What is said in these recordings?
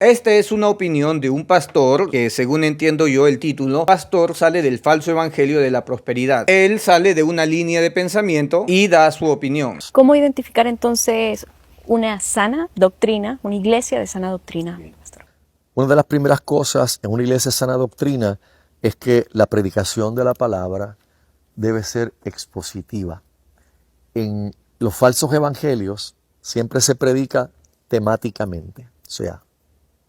Esta es una opinión de un pastor que, según entiendo yo el título, pastor sale del falso evangelio de la prosperidad. Él sale de una línea de pensamiento y da su opinión. ¿Cómo identificar entonces una sana doctrina, una iglesia de sana doctrina, pastor? Una de las primeras cosas en una iglesia de sana doctrina es que la predicación de la palabra debe ser expositiva. En los falsos evangelios siempre se predica temáticamente, o sea,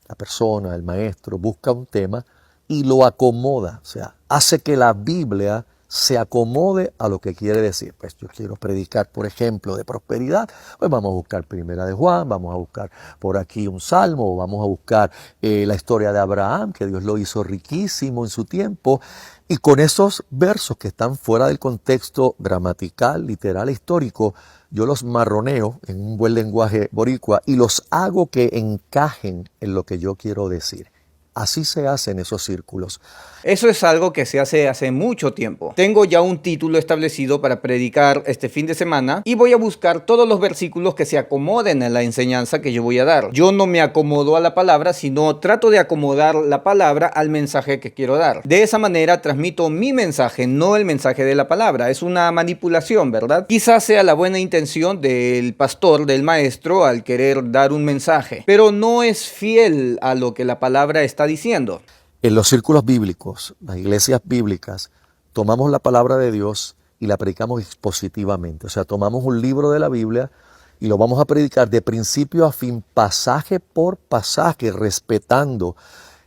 la persona, el maestro, busca un tema y lo acomoda, o sea, hace que la Biblia se acomode a lo que quiere decir. Pues yo quiero predicar, por ejemplo, de prosperidad, pues vamos a buscar Primera de Juan, vamos a buscar por aquí un salmo, vamos a buscar la historia de Abraham, que Dios lo hizo riquísimo en su tiempo, y con esos versos que están fuera del contexto gramatical, literal e histórico, yo los marroneo en un buen lenguaje boricua y los hago que encajen en lo que yo quiero decir. Así se hace en esos círculos. Eso es algo que se hace mucho tiempo. Tengo ya un título establecido para predicar este fin de semana y voy a buscar todos los versículos que se acomoden a la enseñanza que yo voy a dar. Yo no me acomodo a la palabra, sino trato de acomodar la palabra al mensaje que quiero dar. De esa manera transmito mi mensaje, no el mensaje de la palabra. Es una manipulación, ¿verdad? Quizás sea la buena intención del pastor, del maestro, al querer dar un mensaje, pero no es fiel a lo que la palabra está diciendo. En los círculos bíblicos, las iglesias bíblicas, tomamos la palabra de Dios y la predicamos expositivamente. O sea, tomamos un libro de la Biblia y lo vamos a predicar de principio a fin, pasaje por pasaje, respetando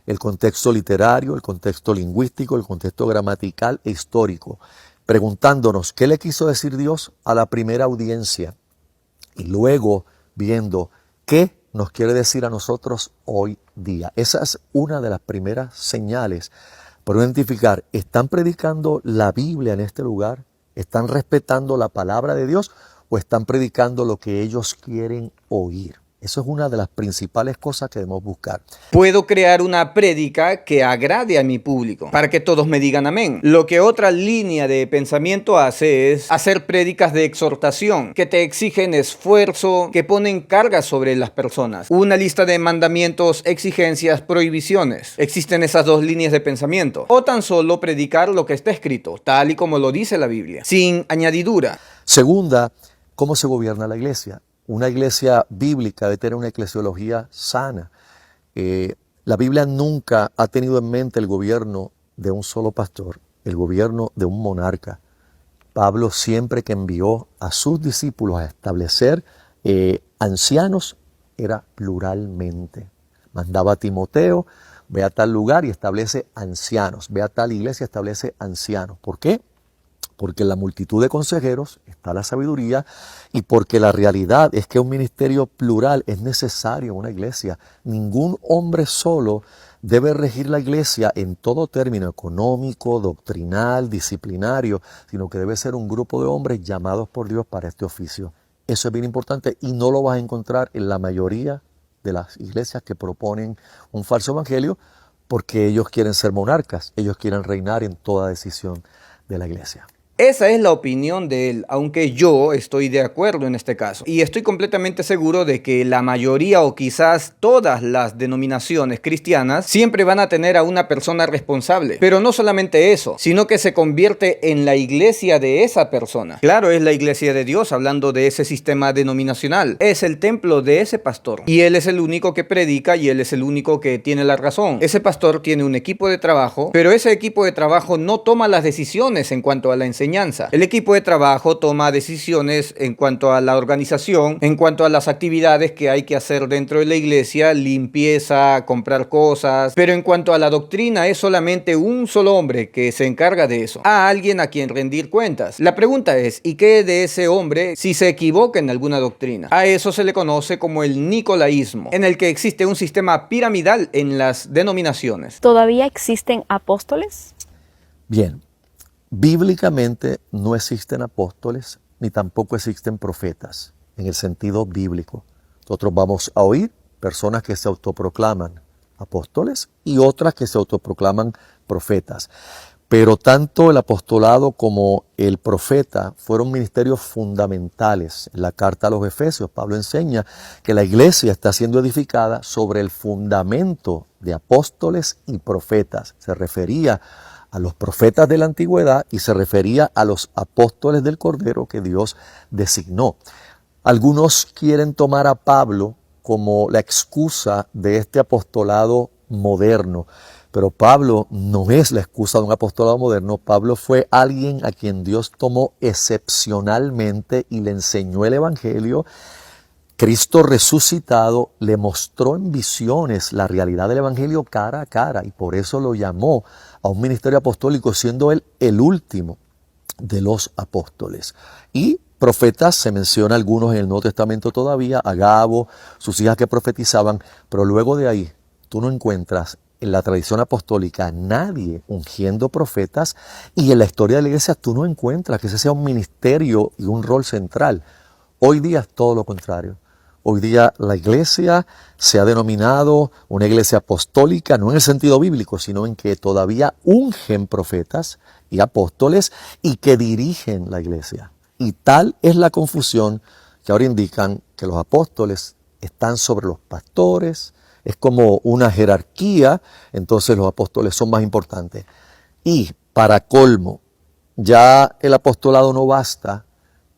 el contexto literario, el contexto lingüístico, el contexto gramatical e histórico, preguntándonos qué le quiso decir Dios a la primera audiencia y luego viendo qué nos quiere decir a nosotros hoy día. Esa es una de las primeras señales para identificar, ¿están predicando la Biblia en este lugar? ¿Están respetando la palabra de Dios o están predicando lo que ellos quieren oír? Eso es una de las principales cosas que debemos buscar. Puedo crear una prédica que agrade a mi público, para que todos me digan amén. Lo que otra línea de pensamiento hace es hacer prédicas de exhortación, que te exigen esfuerzo, que ponen cargas sobre las personas. Una lista de mandamientos, exigencias, prohibiciones. Existen esas dos líneas de pensamiento. O tan solo predicar lo que está escrito, tal y como lo dice la Biblia, sin añadidura. Segunda, ¿cómo se gobierna la iglesia? Una iglesia bíblica debe tener una eclesiología sana. La Biblia nunca ha tenido en mente el gobierno de un solo pastor, el gobierno de un monarca. Pablo siempre que envió a sus discípulos a establecer ancianos, era pluralmente. Mandaba a Timoteo, ve a tal lugar y establece ancianos, ve a tal iglesia y establece ancianos. ¿Por qué? Porque en la multitud de consejeros está la sabiduría y porque la realidad es que un ministerio plural es necesario en una iglesia. Ningún hombre solo debe regir la iglesia en todo término económico, doctrinal, disciplinario, sino que debe ser un grupo de hombres llamados por Dios para este oficio. Eso es bien importante y no lo vas a encontrar en la mayoría de las iglesias que proponen un falso evangelio porque ellos quieren ser monarcas, ellos quieren reinar en toda decisión de la iglesia. Esa es la opinión de él, aunque yo estoy de acuerdo en este caso. Y estoy completamente seguro de que la mayoría o quizás todas las denominaciones cristianas siempre van a tener a una persona responsable. Pero no solamente eso, sino que se convierte en la iglesia de esa persona. Claro, es la iglesia de Dios hablando de ese sistema denominacional. Es el templo de ese pastor. Y él es el único que predica y él es el único que tiene la razón. Ese pastor tiene un equipo de trabajo, pero ese equipo de trabajo no toma las decisiones en cuanto a la enseñanza. El equipo de trabajo toma decisiones en cuanto a la organización, en cuanto a las actividades que hay que hacer dentro de la iglesia, limpieza, comprar cosas, pero en cuanto a la doctrina es solamente un solo hombre que se encarga de eso, a alguien a quien rendir cuentas. La pregunta es, ¿y qué de ese hombre si se equivoca en alguna doctrina? A eso se le conoce como el nicolaísmo, en el que existe un sistema piramidal en las denominaciones. ¿Todavía existen apóstoles? Bien. Bíblicamente no existen apóstoles ni tampoco existen profetas en el sentido bíblico. Nosotros vamos a oír personas que se autoproclaman apóstoles y otras que se autoproclaman profetas. Pero tanto el apostolado como el profeta fueron ministerios fundamentales. En la carta a los Efesios, Pablo enseña que la iglesia está siendo edificada sobre el fundamento de apóstoles y profetas. Se refería a los profetas de la antigüedad y se refería a los apóstoles del Cordero que Dios designó. Algunos quieren tomar a Pablo como la excusa de este apostolado moderno. Pero Pablo no es la excusa de un apostolado moderno. Pablo fue alguien a quien Dios tomó excepcionalmente y le enseñó el Evangelio. Cristo resucitado le mostró en visiones la realidad del Evangelio cara a cara y por eso lo llamó a un ministerio apostólico, siendo él el último de los apóstoles. Y profetas, se menciona algunos en el Nuevo Testamento todavía, Agabo, sus hijas que profetizaban, pero luego de ahí tú no encuentras en la tradición apostólica nadie ungiendo profetas y en la historia de la iglesia tú no encuentras que ese sea un ministerio y un rol central. Hoy día es todo lo contrario. Hoy día la iglesia se ha denominado una iglesia apostólica, no en el sentido bíblico, sino en que todavía ungen profetas y apóstoles y que dirigen la iglesia. Y tal es la confusión que ahora indican que los apóstoles están sobre los pastores. Es como una jerarquía, entonces los apóstoles son más importantes. Y para colmo, ya el apostolado no basta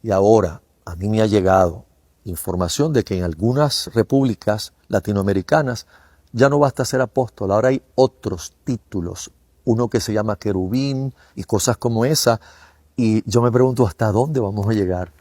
y ahora a mí me ha llegado información de que en algunas repúblicas latinoamericanas ya no basta ser apóstol, ahora hay otros títulos, uno que se llama querubín y cosas como esa. Y yo me pregunto hasta dónde vamos a llegar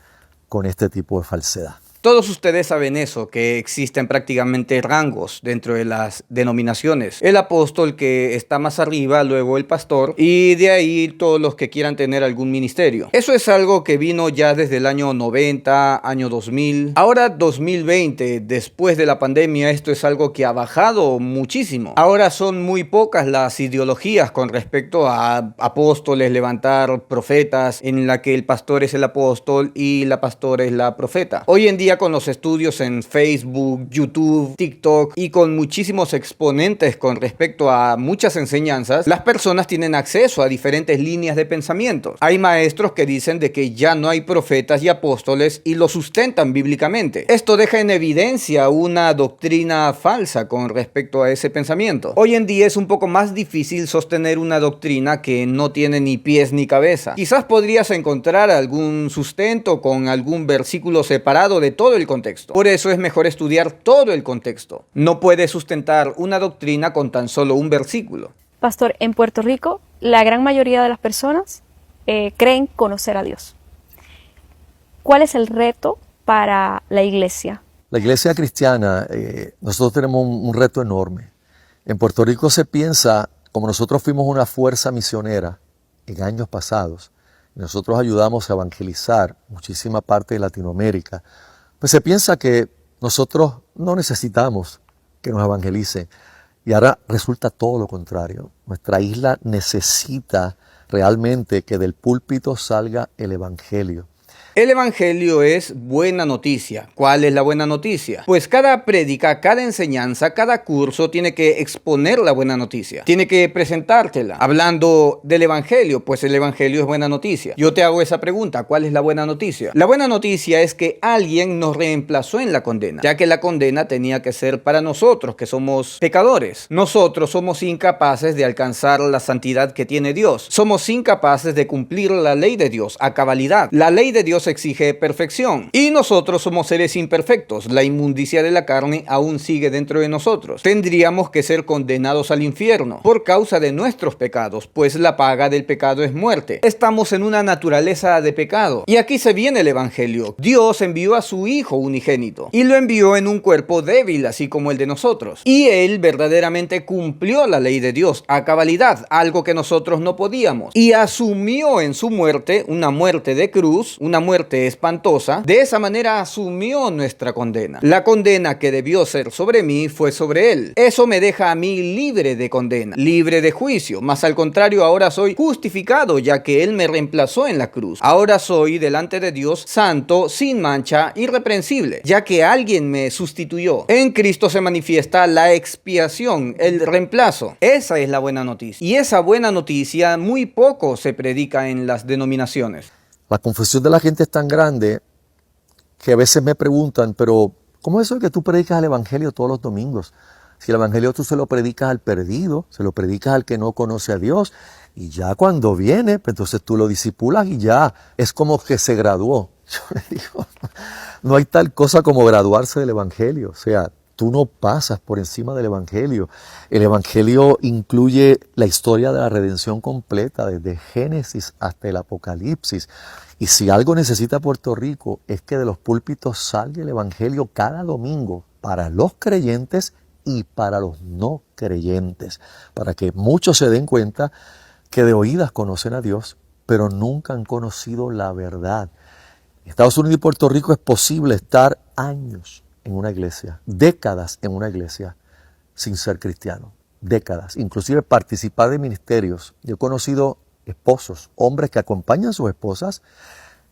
con este tipo de falsedad. Todos ustedes saben eso, que existen prácticamente rangos dentro de las denominaciones. El apóstol que está más arriba, luego el pastor, y de ahí todos los que quieran tener algún ministerio. Eso es algo que vino ya desde el año 90, año 2000. Ahora 2020, después de la pandemia, esto es algo que ha bajado muchísimo. Ahora son muy pocas las ideologías con respecto a apóstoles, levantar profetas, en la que el pastor es el apóstol y la pastora es la profeta. Hoy en día con los estudios en Facebook, YouTube, TikTok y con muchísimos exponentes con respecto a muchas enseñanzas, las personas tienen acceso a diferentes líneas de pensamiento. Hay maestros que dicen de que ya no hay profetas y apóstoles y lo sustentan bíblicamente. Esto deja en evidencia una doctrina falsa con respecto a ese pensamiento. Hoy en día es un poco más difícil sostener una doctrina que no tiene ni pies ni cabeza. Quizás podrías encontrar algún sustento con algún versículo separado de todo el contexto. Por eso es mejor estudiar todo el contexto. No puedes sustentar una doctrina con tan solo un versículo. Pastor, en Puerto Rico, la gran mayoría de las personas creen conocer a Dios. ¿Cuál es el reto para la iglesia? La iglesia cristiana, nosotros tenemos un reto enorme. En Puerto Rico se piensa, como nosotros fuimos una fuerza misionera en años pasados, nosotros ayudamos a evangelizar muchísima parte de Latinoamérica, pues se piensa que nosotros no necesitamos que nos evangelicen. Y ahora resulta todo lo contrario. Nuestra isla necesita realmente que del púlpito salga el evangelio. El evangelio es buena noticia. ¿Cuál es la buena noticia? Pues cada prédica, cada enseñanza, cada curso tiene que exponer la buena noticia. Tiene que presentártela. Hablando del evangelio, pues el evangelio es buena noticia. Yo te hago esa pregunta, ¿cuál es la buena noticia? La buena noticia es que alguien nos reemplazó en la condena, ya que la condena tenía que ser para nosotros, que somos pecadores. Nosotros somos incapaces de alcanzar la santidad que tiene Dios. Somos incapaces de cumplir la ley de Dios a cabalidad. La ley de Dios exige perfección y nosotros somos seres imperfectos. La inmundicia de la carne aún sigue dentro de nosotros. Tendríamos que ser condenados al infierno por causa de nuestros pecados, pues la paga del pecado es muerte. Estamos en una naturaleza de pecado. Y aquí se viene el evangelio. Dios envió a su Hijo unigénito y lo envió en un cuerpo débil, así como el de nosotros. Y Él verdaderamente cumplió la ley de Dios a cabalidad, algo que nosotros no podíamos. Y asumió en su muerte, una muerte de cruz, una una muerte espantosa, de esa manera asumió nuestra condena. La condena que debió ser sobre mí fue sobre él. Eso me deja a mí libre de condena, libre de juicio, mas al contrario ahora soy justificado ya que él me reemplazó en la cruz. Ahora soy delante de Dios santo, sin mancha, irreprensible, ya que alguien me sustituyó. En Cristo se manifiesta la expiación, el reemplazo. Esa es la buena noticia. Y esa buena noticia muy poco se predica en las denominaciones. La confusión de la gente es tan grande que a veces me preguntan, pero ¿cómo es eso de que tú predicas el evangelio todos los domingos? Si el evangelio tú se lo predicas al perdido, se lo predicas al que no conoce a Dios, y ya cuando viene, pues entonces tú lo discipulas y ya es como que se graduó. Yo le digo, no hay tal cosa como graduarse del evangelio, o sea, tú no pasas por encima del evangelio. El evangelio incluye la historia de la redención completa, desde Génesis hasta el Apocalipsis. Y si algo necesita Puerto Rico es que de los púlpitos salga el evangelio cada domingo para los creyentes y para los no creyentes, para que muchos se den cuenta que de oídas conocen a Dios, pero nunca han conocido la verdad. En Estados Unidos y Puerto Rico es posible estar años en una iglesia, décadas en una iglesia, sin ser cristiano, décadas, inclusive participar de ministerios. Yo he conocido esposos, hombres que acompañan a sus esposas,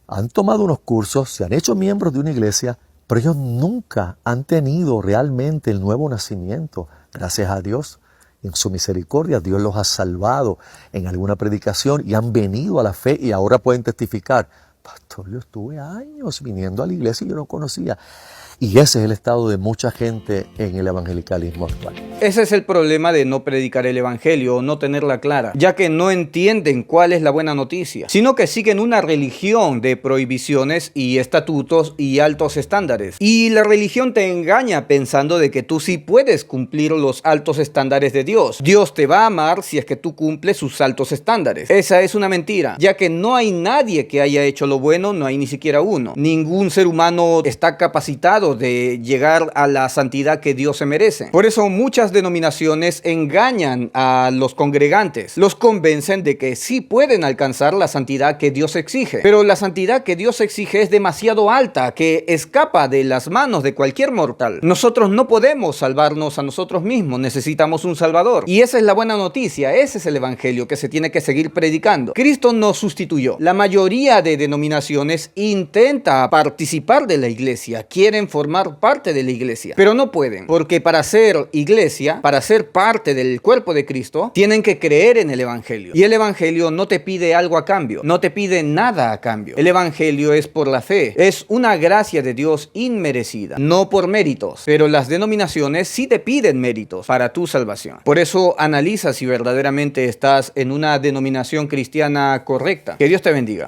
han tomado unos cursos, se han hecho miembros de una iglesia, pero ellos nunca han tenido realmente el nuevo nacimiento. Gracias a Dios, en su misericordia, Dios los ha salvado en alguna predicación y han venido a la fe y ahora pueden testificar. Pastor, yo estuve años viniendo a la iglesia y yo no conocía. Y ese es el estado de mucha gente en el evangelicalismo actual. Ese es el problema de no predicar el evangelio o no tenerla clara, ya que no entienden cuál es la buena noticia, sino que siguen una religión de prohibiciones y estatutos y altos estándares. Y la religión te engaña pensando de que tú sí puedes cumplir los altos estándares de Dios. Dios te va a amar si es que tú cumples sus altos estándares. Esa es una mentira, ya que no hay nadie que haya hecho lo bueno, no hay ni siquiera uno. Ningún ser humano está capacitado de llegar a la santidad que Dios se merece. Por eso muchas denominaciones engañan a los congregantes, los convencen de que sí pueden alcanzar la santidad que Dios exige, pero la santidad que Dios exige es demasiado alta, que escapa de las manos de cualquier mortal. Nosotros no podemos salvarnos a nosotros mismos, necesitamos un Salvador, y esa es la buena noticia, ese es el evangelio que se tiene que seguir predicando. Cristo nos sustituyó. La mayoría de denominaciones intenta participar de la iglesia, quieren formar parte de la iglesia, pero no pueden, porque para ser iglesia, para ser parte del cuerpo de Cristo, tienen que creer en el evangelio, y el evangelio no te pide algo a cambio, no te pide nada a cambio. El evangelio es por la fe, es una gracia de Dios inmerecida, no por méritos, pero las denominaciones sí te piden méritos para tu salvación. Por eso analiza si verdaderamente estás en una denominación cristiana correcta. Que Dios te bendiga.